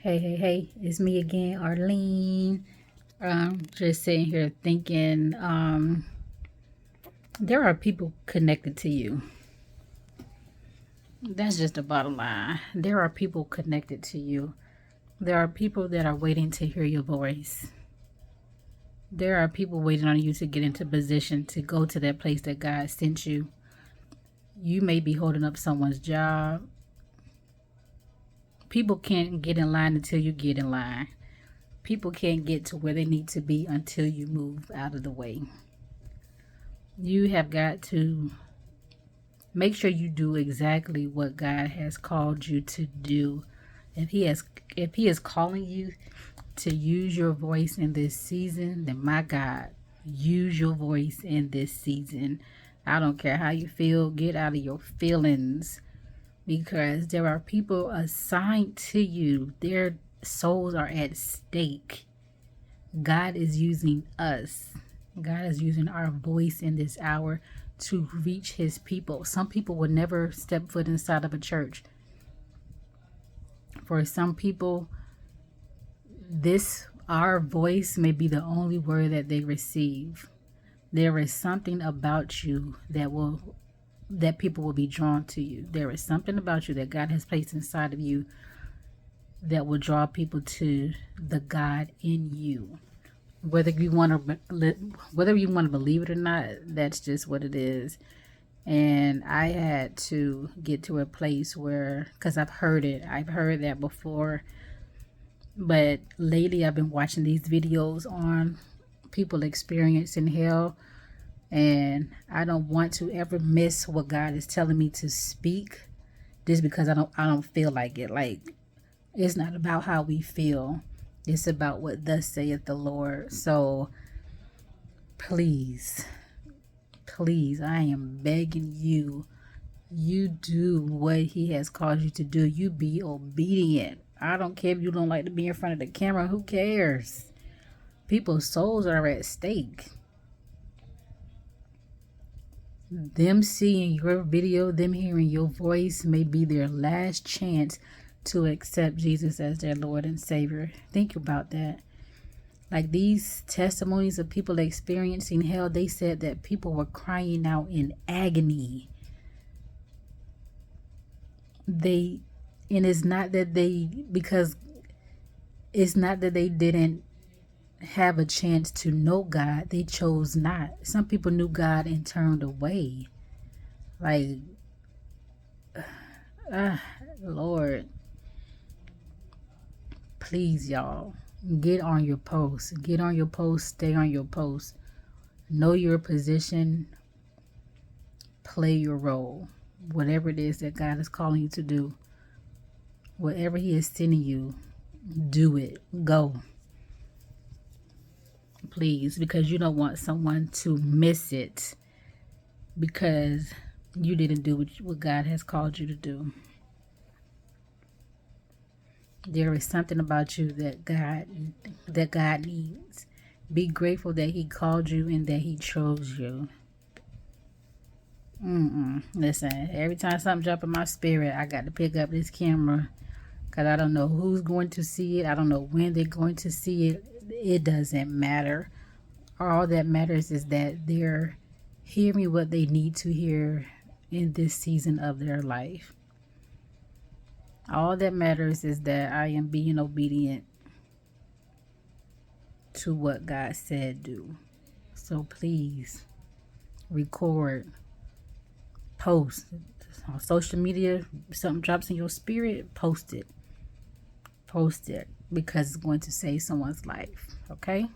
Hey, it's me again, Arlene. Just sitting here thinking, there are people connected to you. That's just the bottom line. There are people connected to you. There are people that are waiting to hear your voice. There are people waiting on you to get into position to go to that place that God sent you. You may be holding up someone's job. People can't get in line until you get in line. People can't get to where they need to be until you move out of the way. You have got to make sure you do exactly what God has called you to do. If he is calling you to use your voice in this season, then my God, use your voice in this season. I don't care how you feel, get out of your feelings, because there are people assigned to you. Their souls are at stake. God is using us. God is using our voice in this hour to reach his people. Some people will never step foot inside of a church. For some people, our voice may be the only word that they receive. There is something about you that people will be drawn to you. There is something about you that God has placed inside of you that will draw people to the God in you. Whether you want to believe it or not, that's just what it is. And I had to get to a place where, because I've heard that before, but lately I've been watching these videos on people experiencing hell, and I don't want to ever miss what God is telling me to speak just because I don't feel like it. Like, it's not about how we feel. It's about what thus saith the Lord. So please, I am begging you, you do what he has called you to do. You be obedient. I don't care if you don't like to be in front of the camera. Who cares? People's souls are at stake. Them seeing your video, them hearing your voice may be their last chance to accept Jesus as their Lord and Savior. Think about that. Like, these testimonies of people experiencing hell, they said that people were crying out in agony. It's not that they didn't have a chance to know God. They chose not. Some people knew God and turned away. Like, Lord, please, y'all, get on your post. Get on your post. Stay on your post. Know your position. Play your role. Whatever it is that God is calling you to do, whatever he is sending you, do it. Go. Please, because you don't want someone to miss it because you didn't do what God has called you to do. There is something about you that God needs. Be grateful that he called you and that he chose you. Listen, every time something jump in my spirit, I got to pick up this camera because I don't know who's going to see it. I don't know when they're going to see it. It doesn't matter. All that matters is that they're hearing what they need to hear in this season of their life. All that matters is that I am being obedient to what God said do. So please, record, post on social media. If something drops in your spirit, post it because it's going to save someone's life. Okay.